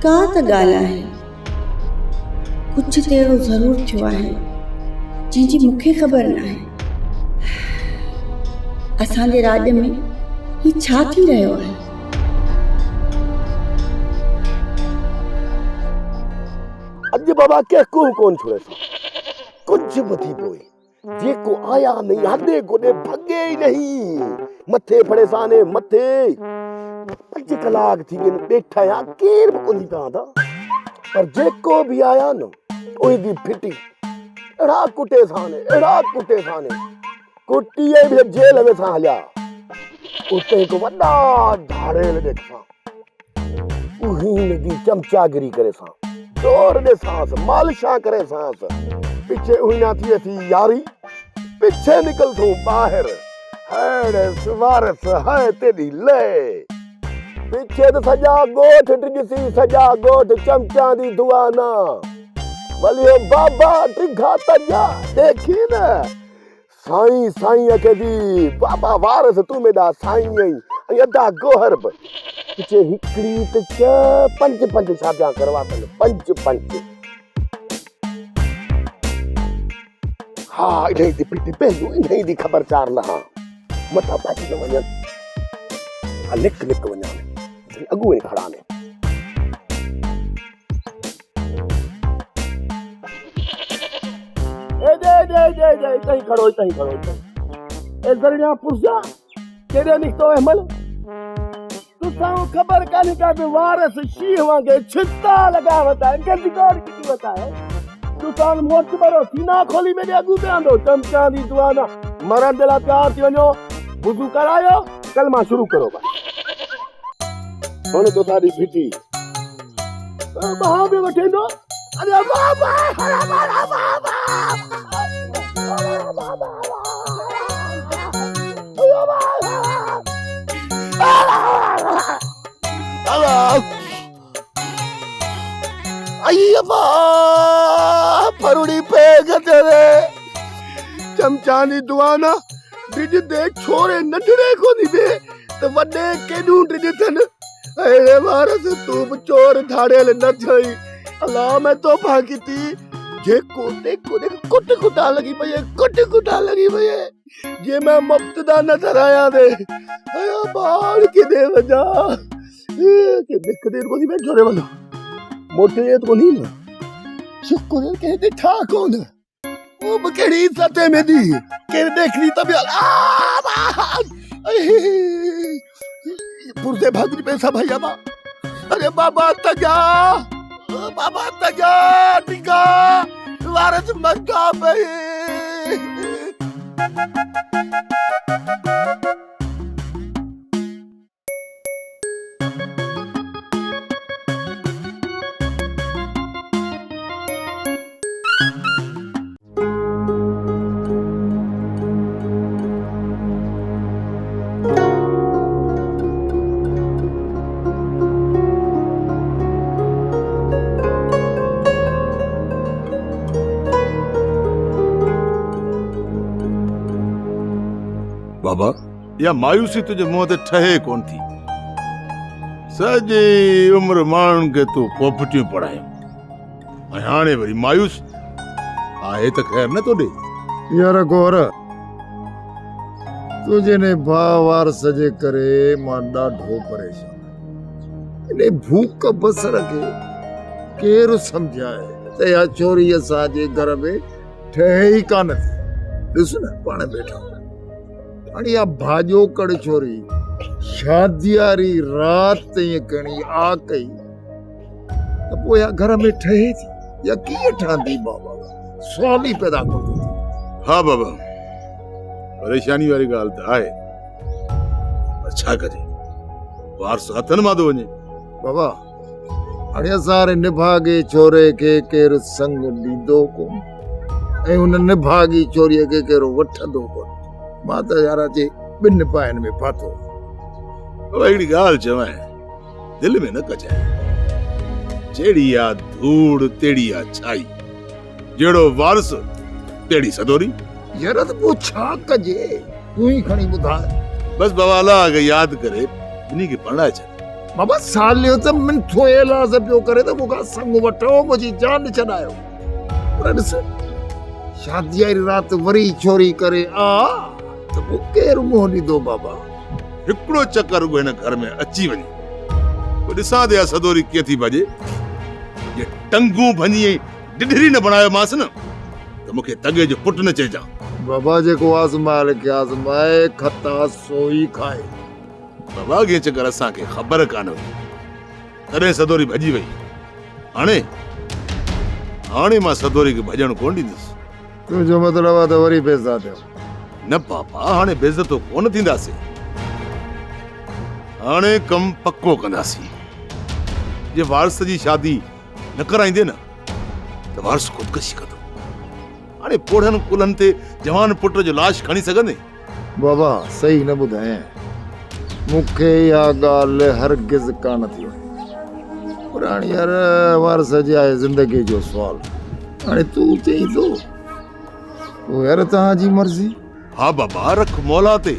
का त ॻाल्हि कुछ तेरो ज़रूर थियो आहे जंहिंजी मूंखे ख़बर न आहे। असांजे राज में ही छा थी रहियो आहे? अॼु बाबा के कोन छोड़े कुछ बि पोए जेको आया नहीं आदे गोदे भगे ही नहीं मथे फड़े साने मथे 5 कलाक थी गए बैठा या केर भी कोनी था पर जेको भी आया न ओई दी फिटी एड़ा कुटे साने कुटिए भी जेल में सा हलिया उते को वड्डा झाड़ेल देखा उही दी चमचागिरी करे सा जोर दे सांस मालिशा करे सांस पीछे उही ना थी यारी पीछे निकल तू बाहर है सवारस है तेरी ले पीछे तो सजा गोठ टिसी सजा गोठ चमचा दी दुआना वलियो बाबा टिघा तजा देखी न साईं के दी बाबा वारस तू मेरा साईं अदा गोहर पीछे हिकड़ी त 5 शादियां करवा तन 5 हाँ इन्हें दी पिटी पहलू इन्हें दी खबरचार लहा मता बाजी न वञन लिक वञा अगू ने खड़ा ने ए तई खड़ो ए जरिया पुरजा केरे निकतो अहमल तू सां खबर काने का बे वारस शीह वांगे छित्ता लगावता है गंदी गौर की बता है तू सां मोच बरो सीना खोली मेरे अगू पे आंदो चमचा दी दुआना मरण दिला प्यार थी वञो वुजू करायो कलमा शुरू करो बस होने तो सारी फिटी वहां भी बैठे दो अरे बाबा अय्यबा फरुड़ी पे गदरे चमचानी दुआना डिज दे छोरे नडरे को निबे तो वडे केडू डिज थन अरे वारस तू चोर धाड़ेल न थई अल्लाह मैं तो भागीती जे कोटे कुटा लगी भई जे मैं मुफ्तदा नजर आया दे आया बाल के दे वजा के देख देर को नहीं बैठो रे वाला मोटे तो नहीं ना शुक्र के दे ठा कौन वो बकेड़ी इज्जत में दी के देख ली तब पुरजे भागरी पैसा भैया बा अरे बाबा तजा टिका वारस मक्का पे बाबा या मायूसी तुझे मुंह ते ठहे कोन थी सजी उम्र माण्हुनि खे तूं पोपटियूं पढ़ायूं हाणे वरी मायूस आहे त ख़ैर न तोॾे यार गौर तुझे ने भावारस जे करे मां ॾाढो परेशान इन भूख बसर खे केरु सम्झाए त या चोरी असांजे घर में ठहे ई कान थी ॾिस न पाण वेठा आणि या भाॼो कड़ छोरी शादियारी रात ये कणी आ कई त पोइ या घर में ठहे थी या कीअं ठहंदी बाबा सवाल ई पैदा कंदी थी हाँ बाबा परेशानी वारी ॻाल्हि त आहे पर छा कजे वारस हथनि मां थो वञे बाबा हाणे असां निभागे छोरे खे केरु संग ॾींदो कोन ऐं हुन निभागी छोरीअ खे केरु वठंदो कोन मां त यार अचे 2 पायनि में फाथो अहिड़ी ॻाल्हि चवां दिलि में न कजाए जहिड़ी आ धूड़ तेड़ी आ छाई जहिड़ो वारस तेड़ी सदोरी यार त पोइ छा कजे तूं ई खणी ॿुधाए बस बाबा अल्लाह खे यादि करे इन्ही खे परणाए छॾ बाबा सालियो त मिठो इलाज पियो करे त मूंखां संग वठो मुंहिंजी जान छॾायो पर ॾिस शादी वारी राति वरी छोरी करे आ त पोइ केरु मुंहुं ॾींदो बाबा हिकिड़ो चकर रुॻो हिन घर में अची वञे पोइ ॾिसां ते सदोरी कीअं थी भॼे ये टंगूं भञी डिढरी न बणायोमांसि न त मूंखे तगे जो पुटु न चइजां बाबा जेको आज़माए खे आज़माए खता सोई खाए बाबा अॻे चकर असांखे ख़बर कान हुई तॾहिं सदोरी भॼी वई हाणे मां सदोरी खे भॼण कोन ॾींदुसि तुंहिंजो मतिलबु आहे त वरी पैसा थियो न पापा हाणे बेइज़तो कोन थींदासीं हाणे कमु पको कंदासीं जे वारस जी शादी न कराईंदे न त वारस ख़ुदकशी कंदो हाणे पोढ़नि कुलनि ते जवान पुट जो लाश खणी सघंदे बाबा सही न ॿुधाए मूंखे इहा ॻाल्हि हरगिज़ कान थी वणे पर हाणे यार वारस जी आहे ज़िंदगी जो सुवाल हाणे तूं चई थो पोइ यार तव्हांजी मर्ज़ी हा बाबा रख मौला ते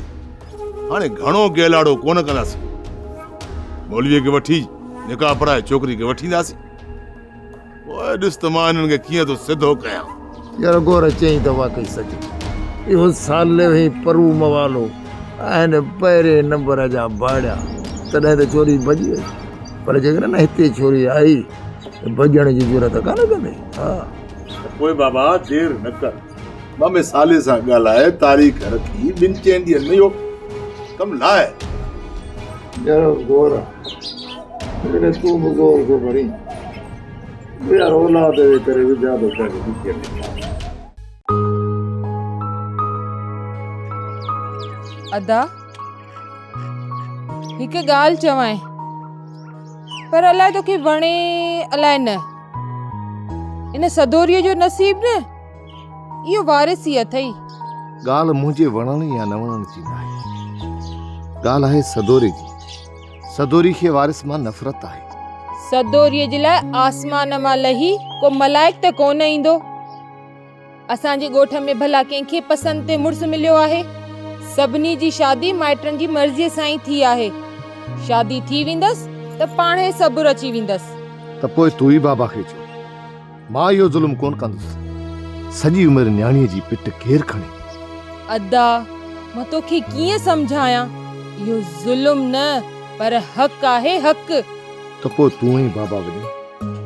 हाणे घणो गेलाड़ो कोन कंदासीं मौलवीअ खे वठी निकाह पढ़ाए छोकिरी खे वठींदासीं पोइ ॾिस त मां हिननि खे कीअं थो सिधो कयां यार गोर चई त वाकई सच इहो साल ई परू मवालो आहिनि पहिरें नंबर जा भाड़िया तॾहिं त छोरी भॼी वई पर जेकर न हिते छोरी आई त भॼण जी ज़रूरत कान कंदे हा पोइ बाबा देर न कर मां साले सां ॻाल्हाए तारीख़ रखी 2-4 ॾींहंनि में इहो कमु लाइ यार गोर तूं बि गोर को भरी यार औलाद जे करे विझा थो करे अदा हिकु ॻाल्हि चवां पर अलाए तोखे वणे अलाए न इन सदोरीअ जो नसीब न इहो वारिस ई अथई ॻाल्हि मुंहिंजे वणण या न वणण जी न आहे ॻाल्हि आहे सदोरी जी सदोरी खे वारिस मां नफ़रत आहे सदोरीअ जे लाइ आसमान मां लही को मलाइक त कोन ईंदो असांजे ॻोठ में भला कंहिंखे पसंदि ते मुड़ुस मिलियो आहे सभिनी जी शादी माइटनि जी मर्ज़ीअ सां ई थी आहे शादी थी वेंदसि त पाण ई सबुर अची वेंदसि त पोइ तूं ई बाबा खे चओ मां इहो ज़ुल्म कोन कंदुसि सॼी उमिरि न्याणीअ जी पिट केरु खणे अदा मां तोखे कीअं सम्झायां इहो ज़ुल्म न पर हक़ आहे हक़ त पोइ तूं ई बाबा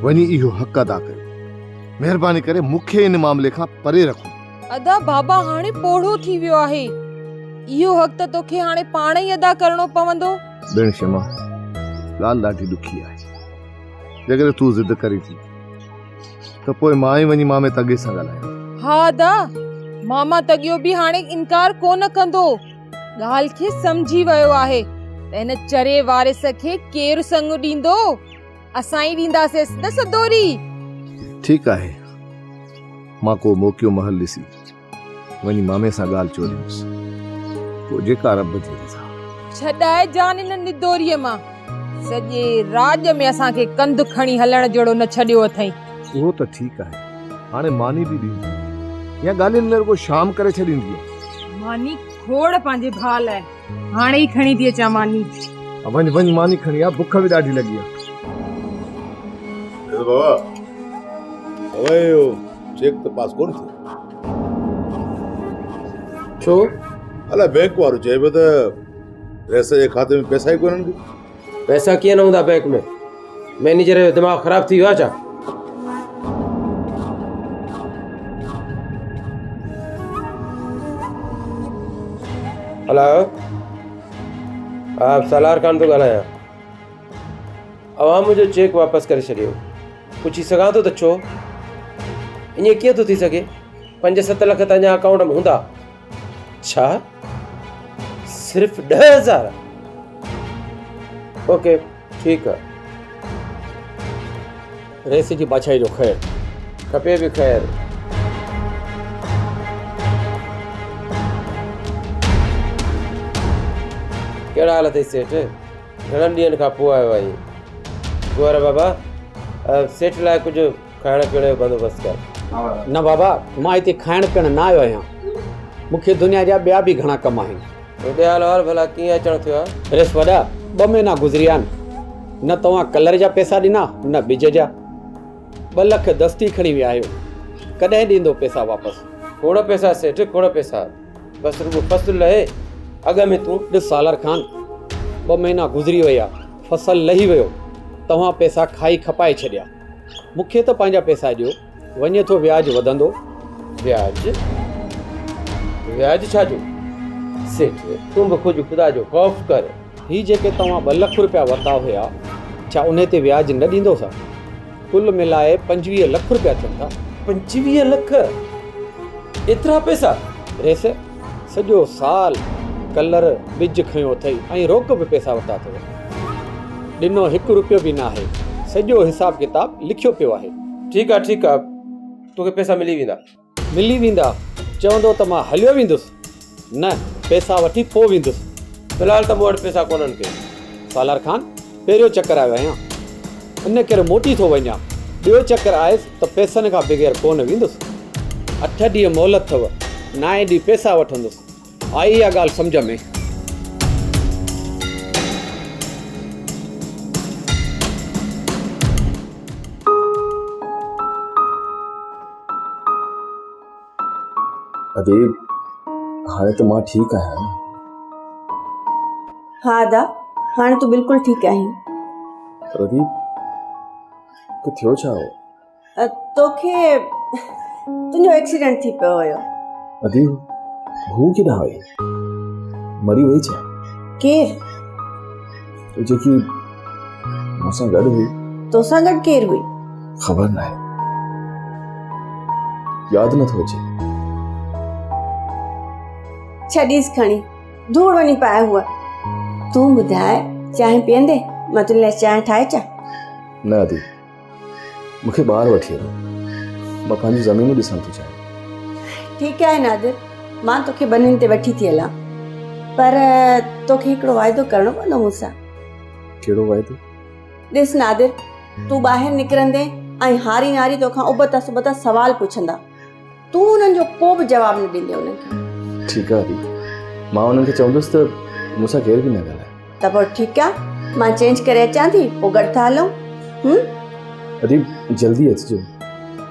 वञी इहो हक़ अदा कर महिरबानी करे मूंखे इन मामले खां परे रखो अदा बाबा हाणे पोढ़ो थी वियो आहे इहो हक़ त तोखे हाणे पाण ई अदा करणो पवंदो भेण शमा ॻाल्हि ॾाढी ॾुखी आहे जेकर तूं ज़िद करी थी त पोइ मां ई वञी मामे तगे सां ॻाल्हायां हा अदा मामा तगियो बि हाणे इनकार कोन कंदो ॻाल्हि खे सम्झी वियो आहे त हिन चरे वारिस खे केरु संग ॾींदो असां ई ॾींदासीं न सदोरी ठीकु आहे मां को मौक़ियो महल ॾिसी वञी मामे सां ॻाल्हि चोरींदुसि पोइ जेका रब जी रज़ा छॾाए जान इन निदोरीअ मां सॼे राज में असांखे कंध खणी हलण जहिड़ो न छॾियो अथई उहो त ठीकु आहे हाणे मानी बि ॾींदी या ॻाल्हियुनि में रुॻो शाम करे छॾींदी मानी खोड़ पंहिंजे भाउ लाइ हाणे ई खणी थी अचां मानी वञ मानी खणी आ बुख बि ॾाढी लॻी आहे बाबा ओयो चेक त पास कोन थियो छो अलाए बैंक वारो चए पियो त पैसे जे खाते में पैसा ई कोन आहिनि पैसा कीअं न हूंदा बैंक में मैनेजर जो दिमाग़ ख़राब थी वियो आहे छा हेलो आप सलार खान थो ॻाल्हायां अवां मुंहिंजो चेक वापसि करे छॾियो पुछी सघां थो त छो ईअं कीअं थो थी सघे 5-7 लख तव्हांजा अकाउंट में हूंदा छा सिर्फ़ 10,000 ओके ठीकु आहे रेस जी बाछाई जो ख़ैर खपे बि ख़ैर कहिड़ा हाल अथई सेठ घणनि ॾींहंनि खां पोइ आयो आई गोर बाबा सेठ लाइ कुझु खाइण पीअण जो बंदोबस्तु कर न बाबा मां हिते खाइण पीअण न आयो आहियां मूंखे दुनिया जा ॿिया बि घणा कम आहिनि हेॾे हाल हाल भला कीअं अचणु थियो आहे रेस वॾा 2 महीना गुज़रिया आहिनि न तव्हां कलर जा पैसा ॾिना न बिज जा। 2 लख दस्ती खणी विया आहियो, कॾहिं ॾींदो पैसा वापसि? खोड़ पैसा सेठ, खोड़ पैसा। बस रुगो फसल लहे अॻ में तूं। ॾिस सालर खान, 2 महीना गुज़री विया, फसल लही वियो, तव्हां पैसा खाई खपाए छॾिया। मूंखे त पंहिंजा पैसा ॾियो, वञे थो व्याज वधंदो। व्याज? व्याज छाजो? सेठ तूं बि कुझु ख़ुदा जो ख़ौफ़ कर। ही जेके तव्हां 2 लख रुपया वरिता हुया, छा उन ते व्याज न ॾींदो सा? कुल मिलाए 25 लख रुपया थियनि था। 25 लख? एतिरा पैसा? रेस सॼो साल कलर बिज खयो अथई ऐं रोक बि पैसा वरिता अथव। ॾिनो 1 रुपयो बि न आहे, सॼो हिसाब किताब लिखियो पियो आहे। ठीकु आहे ठीकु आहे, तोखे पैसा मिली वेंदा। मिली वेंदा चवंदो त मां हलियो वेंदुसि, न पैसा वठी पोइ वेंदुसि। फ़िलहालु त मूं वटि पैसा कोन्हनि के। सालार खान, पहिरियों चक्कर आयो आहियां, इन करे मोटी थो वञा। ॿियो चक्कर आयुसि त पैसनि खां बग़ैर कोन वेंदुसि। 8 ॾींहं मोहलत अथव, 9 ॾींहं पैसा वठंदुसि। आई इहा ॻाल्हि सम्झ में? अदीब, हाणे त मां ठीकु आहियां। हा दा, हाणे तूं बिल्कुलु ठीकु आहीं। प्रदीप, तो थियो छा हो? तोखे तुंहिंजो एक्सीडेंट थी पियो हुयो। अदीब, हू केॾां वई? मरी वई छा? केरु? तो जेकी मूंसां गॾु हुई। तोसां गॾु केरु हुई? ख़बर न आहे, यादि नथो अचे। छॾीस खणी, धूड़ वञी पाए हुआ। तूं ॿुधाए, चांहि पीअंदे? मां तुंहिंजे लाइ चांहि ठाहे अचां? न अदीब, मूंखे ॿाहिरि वठी हलो, मां पंहिंजी ज़मीनूं ॾिसणु थो चाहियां। ठीकु आहे नादिर, मां तोखे बनियुनि ते वठी थी हलां, पर तोखे हिकिड़ो वाइदो करणो पवंदो मूंसां। कहिड़ो वाइदो? ॾिस नादिर, तूं ॿाहिरि निकिरंदे ऐं हारी नारी तोखां उबता सुबता सवाल पुछंदा, तूं उन्हनि जो को बि जवाबु न ॾींदे उन्हनि खे। ठीकु आहे अदीब, मां उन्हनि खे चवंदुसि त मूंसां केर बि न ॻाल्हाए। त पोइ ठीकु आहे, मां चेंज करे अचां थी, पोइ गॾु था हलूं। अदीब, जल्दी अचिजो।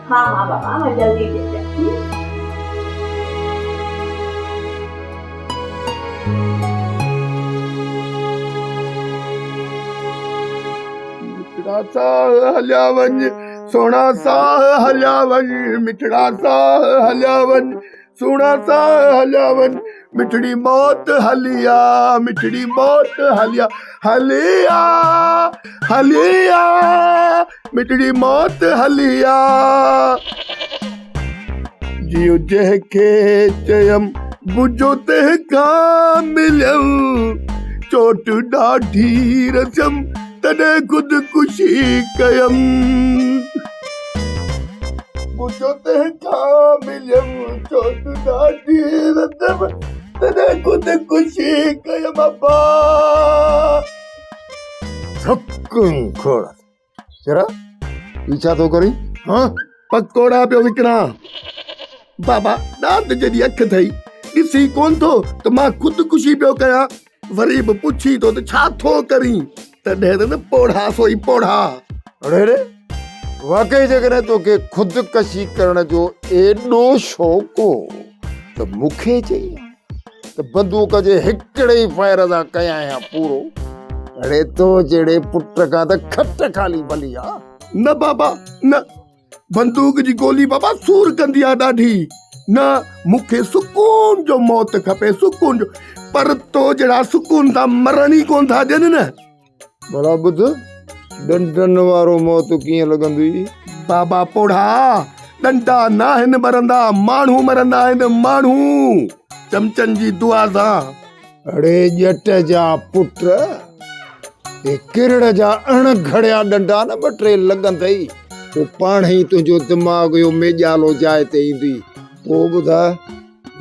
हाँ हाँ बाबा, मैं जल्दी दे जाती हूँ। मिठड़ा सा हलिया वञ, सोना सा हलिया वञ, मिठड़ा सा हलिया वञ, सोना सा हलिया वञ, मिठड़ी मौत हलिया, मिठड़ी मौत हलिया, हलिया हलिया, मिठड़ी मौत हलिया। जियो जंहिंखे चयम बुझो तंहिंखां मिलियम, चोट ॾाढी रचम तॾहिं ख़ुदकुशी कयम, बुझो तंहिंखां मिलियम, चोट ॾाढी रचम तॾहिं ख़ुदकुशी कयम। अब्बा थकुं खोड़ जरा पीछा तो करी। हाँ, पकोड़ा पियो विकिणां। बाबा राति जॾहिं अखि थई ॾिसी कोन थो त मां ख़ुदकुशी पियो कयां, वरी बि पुछी थो त छा थो करीं, तॾहिं त न पोढ़ा सोई पोढ़ा। अरे रे, वाकई जेकॾहिं तोखे ख़ुदकशी करण जो एॾो शौक़ु हो त मूंखे चई त बंदूक जे हिकिड़े ई फायर सां कयां आहियां पूरो। अड़े तो जहिड़े पुट खां त खट खाली भली आहे। न बाबा न, बंदूक जी गोली बाबा सूर कंदी आहे ॾाढी। न, मूंखे सुकून जो मौत खपे, सुकून जो, पर तो जहिड़ा सुकून सां मरण ई कोन था ॾियनि न। भला ॿुध, डंडनि वारो मौत कीअं लॻंदी? बाबा पोढ़ा, डंडा न आहिनि मरंदा, माण्हू मरंदा आहिनि, माण्हू चमचनि जी दुआ सां। अड़े ॼट जा पुट, ए किरड़ जा अणघड़िया डंडा न 2-3 लॻंदई, पोइ पाण ई तुंहिंजो दिमाग़ जो मेजालो जाइ ते ईंदी। पोइ ॿुधाए,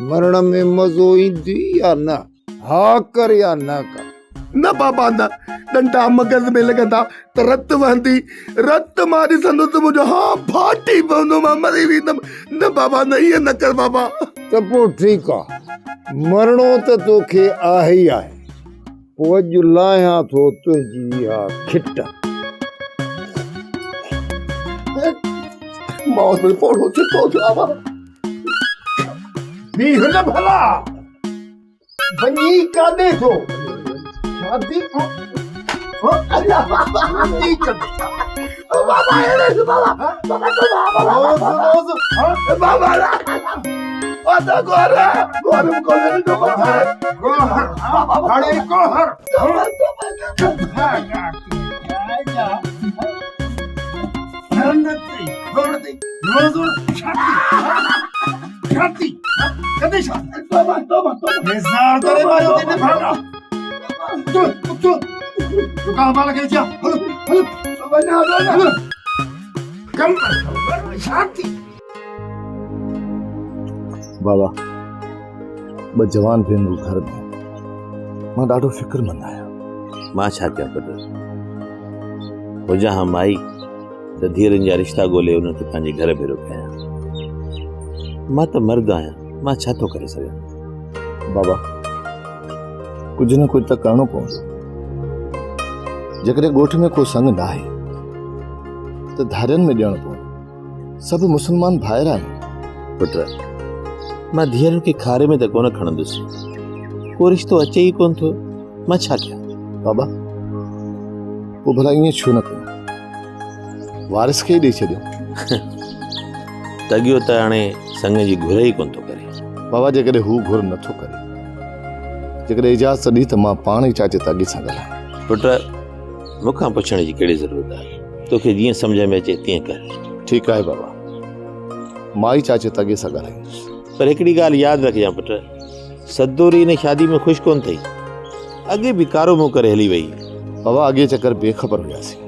मरण में मज़ो ईंदी या न? हा कर या न कर? न बाबा न, डंडा मगज़ में लॻंदा त रत वहंदी, रत मां ॾिसंदो त मुंहिंजो हाँ फाटी पवंदो, मां मरी वेंदुमि। न बाबा न, इहे न कर बाबा। त पोइ ठीकु आहे, मरणो त तोखे आहे ई आहे। पोइ अॼु लाहियां थो तुंहिंजी इहा खिट। मौत में पौड़ो चितो जावा बीह न भला बनी का देखो शादी हो अल्लाह बाबा नहीं चलता बाबा ये बाबा बाबा तो बाबा आता गोरा गोरम कोले तो बाबा बड़े कोहर बाबा ब जवान भेनरूं घर में मां ॾाढो फ़िक्रमंद आहियां। मां छा कयां पुटु, हुजां हा माई त धीअरुनि जा रिश्ता ॻोल्हे उन्हनि खे पंहिंजे घर भेरो कयां। मां त मर्द आहियां, मां छा थो करे सघां। बाबा कुछ न कुछ त करणो पवंदो। जेकॾहिं ॻोठ में को संग न आहे त धारियुनि में ॾियणो पवंदो। सभु मुस्लमान भाइर आहिनि। पुटु मां धीअरुनि खे खारे में त कोन खणंदुसि, को रिश्तो अचे ई कोन थो, मां छा कयां। बाबा पोइ भला ईअं छो न कयूं, वारिस खे ई ॾेई छॾियो। तॻियो त हाणे संग जी घुर ई कोन थो करे। बाबा जेकॾहिं हू घुर नथो करे, जेकॾहिं इजाज़त ॾी त मां पाण ई चाचे ताॻी सां ॻाल्हायां। पुटु मूंखां पुछण जी कहिड़ी ज़रूरत आहे, तोखे जीअं सम्झ में अचे तीअं कर। ठीकु आहे बाबा, मां ई चाचे ताॻी सां ॻाल्हाईंदुसि। पर हिकिड़ी ॻाल्हि यादि रखजांइ पुटु, सदोरी हिन शादी में ख़ुशि कोन थई, अॻे बि कारो मुंहुं करे हली वई। बाबा अॻे चकर बेख़बर हुयासीं,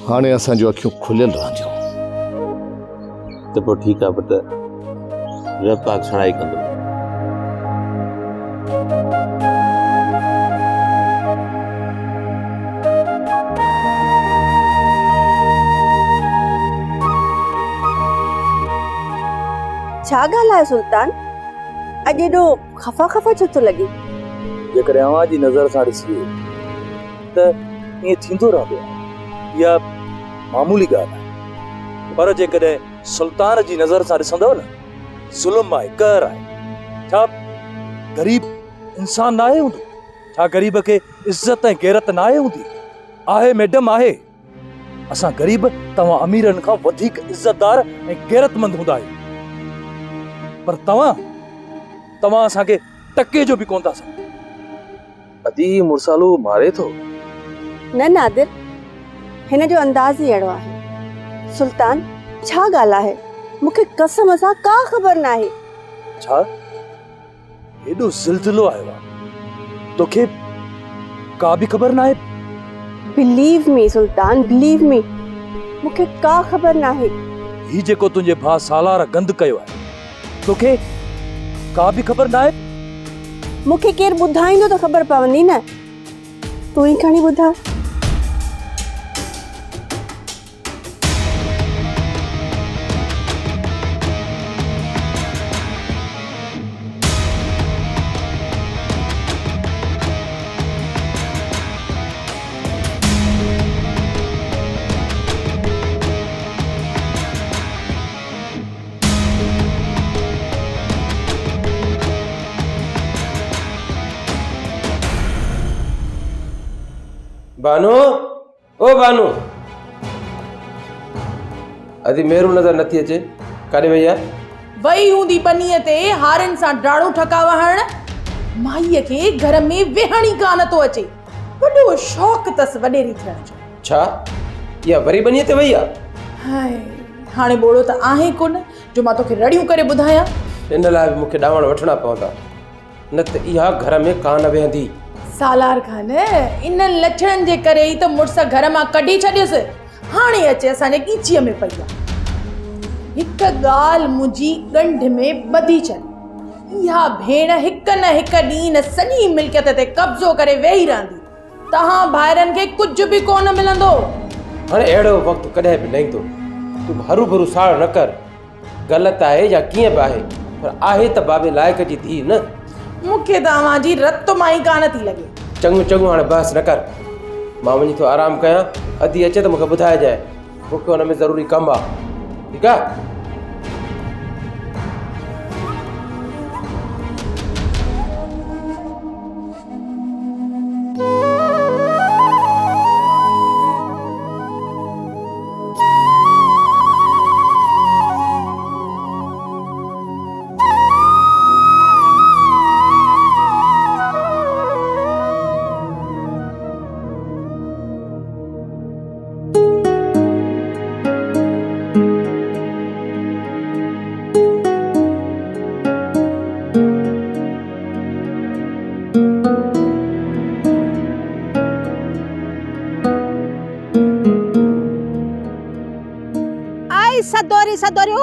हाणे असांजूं अखियूं खुलियल रहंदियूं। त पोइ ठीकु आहे पुटु, रब पाक सणाई कंदो। छा ॻाल्हि आहे सुल्तान, अॼु एॾो खफ़ा खफ़ा छो थो लॻे? जेकॾहिं अव्हां जी नज़र सां ॾिसिजे त ईअं थींदो रहंदो आहे, इहा मामूली ॻाल्हि आहे। पर जेकॾहिं सुल्तान जी नज़र सां ॾिसंदव न, ज़ुल्म आहे, कहर आहे। छा ग़रीब इंसान न आहे हूंदो? छा ग़रीब खे इज़त ऐं गैरत न आहे हूंदी? आहे मैडम, आहे। असां ग़रीब तव्हां अमीरनि खां वधीक इज़तदार ऐं गैरतमंद हूंदा आहियूं, पर तव्हां असांखे टके जो बि कोन था सघो। अदी मुरसालो मारे थो। न नादिर, हिन जो अंदाज़ ई अहिड़ो आहे। सुल्तान छा ॻाल्हि आहे, मूंखे कसम सां का ख़बर न आहे। छा हेॾो ज़िलज़िलो आयो आहे, तोखे का बि ख़बर न आहे? बिलीव मी सुल्तान, बिलीव मी, मूंखे का ख़बर न आहे। ही जेको तुंहिंजे भाउ सालार गंद कयो आहे, तोखे का बि ख़बर न आहे? मूंखे केरु ॿुधाईंदो त ख़बर पवंदी न, तूं ई खणी ॿुधा। बानू, ओ बानू, अदी मेरू नज़र नथी अचे, काॾे वई आहे? वई हूंदी पनीअ ते हारनि सां डाड़ू ठका वहण। माईअ खे घर में वेहण ई कान थो अचे, वॾो शौक़ अथसि वॾेरी थियण जो। छा इहा वरी बनीअ ते वई आहे? हाय, हाणे बोड़ो त आहे कोन जो मां तोखे रड़ियूं करे ॿुधायां। इन लाइ बि मूंखे ॾावण वठणा पवंदा, न त इहा घर में कान वेहंदी। सालार खान, इन्हनि लछणनि जे करे ई त मुड़ुस घर मां कढी छॾियुसि, हाणे अचे असांजे कीचीअ में पई आहे। हिकु ॻाल्हि मुंहिंजी ॻंढ में ॿधी छॾ, इहा भेण हिकु न हिकु ॾींहुं न सॼी मिल्कियत ते कब्ज़ो करे वेही रहंदी, तव्हां भाइरनि खे कुझु बि कोन मिलंदो। हाणे अहिड़ो वक़्तु कॾहिं बि न ईंदो, तूं हरू भरू साड़ न कर। ग़लति आहे या कीअं बि आहे, पर आहे त बाबे लाइक़ जी धीउ न। मूंखे तव्हांजी रत माई कान थी लॻे। चङो चङो, हाणे बहस न कर, मां वञी थो आराम कयां। अदी अचे त मूंखे ॿुधाइजांइ, मूंखे हुन में ज़रूरी कमु आहे। ठीकु आहे? आई सदोरी सदोरी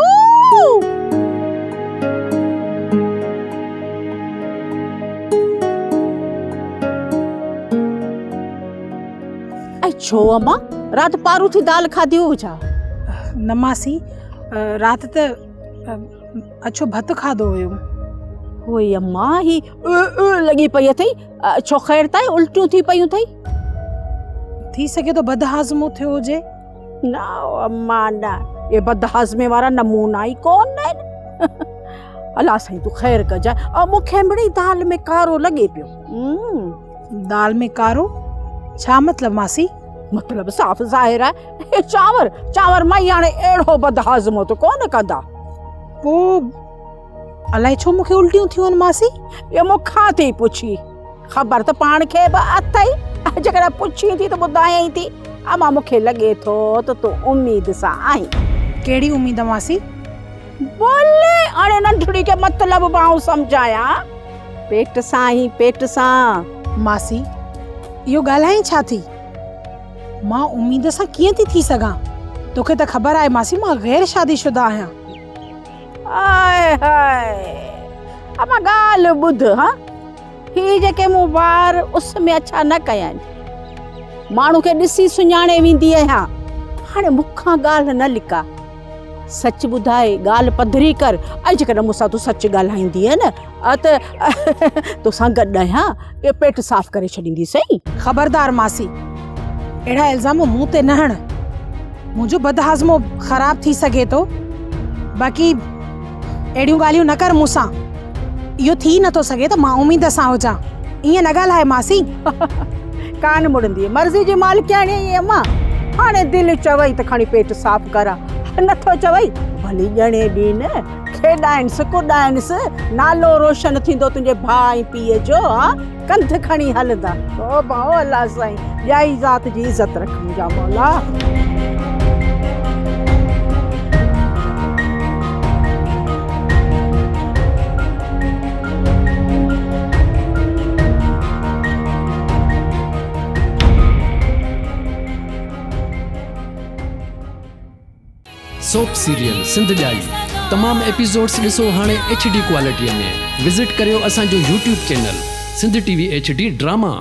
आई छो अम्मा रात पारू थी दाल खाधी हो छा? न मासी राति त अछो भत खाधो हुयो। होई अम्मा ही लगी पई अथई छो ख़ैर ताई उल्टियूं थी पयूं थई? थी सके तो बदहाज़मो थियो हुजे। ना अम्मा ना ये बदहाज़मे वारा नमूना ई कोन आहिनि। अल्लाह साईं तू ख़ैर कजाए। और मूंखे मिड़ी दाल में कारो लॻे पियो। दाल में कारो छा मतलब मासी? मतलब साफ़ ज़ाहिर आहे चांवर चांवर माई हाणे अहिड़ो बदहाज़मो त कोन कंदा। पो अलाए छो मूंखे उल्टियूं थियूं आहिनि मासी? ये मूंखां थी पुछी ख़बर त पाण खे बि अथई जेकॾहिं पुछी थी त ॿुधायई थी। अमा मूंखे लॻे थो त तूं उम्मीद सां आहीं। कहिड़ी उम्मीद मासी? बोले हाणे नंढड़ी खे मतलब मां सम्झाया पेट सां ही पेट सां। मासी इहो ॻाल्हाई छा थी? मां उम्मीद सां कीअं थी सघां? तोखे त ख़बर आहे मासी मां गैर शादीशुदा आहियां। आए हाय अमा ॻाल्हि ॿुध हा ही जेके मूं ॿार उस में अच्छा न कया आहिनि माण्हू खे ॾिसी सुञाणे वेंदी आहियां। हाणे मूंखां ॻाल्हि न लिका सच ॿुधाए ॻाल्हि पधरी कर ऐं जेकॾहिं मूंसां तूं सच ॻाल्हाईंदी न त तोसां गॾु आहियां ये पेट साफ़ करे छॾींदी सही। ख़बरदार मासी अहिड़ा इल्ज़ाम मूं ते न हण। मुंहिंजो बदहाज़मो ख़राब थी सघे थो बाक़ी अहिड़ियूं ॻाल्हियूं न कर मूंसां। इहो थी नथो सघे त मां उम्मीद सां हुजां। ईअं न ॻाल्हाए मासी। कान मुड़ंदी मर्ज़ी जी मालिकाणी आहे अम्मा। हाणे दिलि चवई त खणी पेट साफ़ करा नथो चवई भली ॼणे ॾींहुं न खेॾाइनिसि कुॾाइनिसि नालो रोशन थींदो तुंहिंजे भाउ ऐं पीउ जो। हा कंध खणी हलंदा। ओ भाउ अल्लाह साईं ॼाई ज़ात जी इज़त रख मुंहिंजा मौला। सोप सीरियल सिंध ॼाई तमाम एपिसोड्स ॾिसो हाणे HD क्वालिटीअ में। विज़िट करियो असांजो YouTube channel Sindh TV HD drama.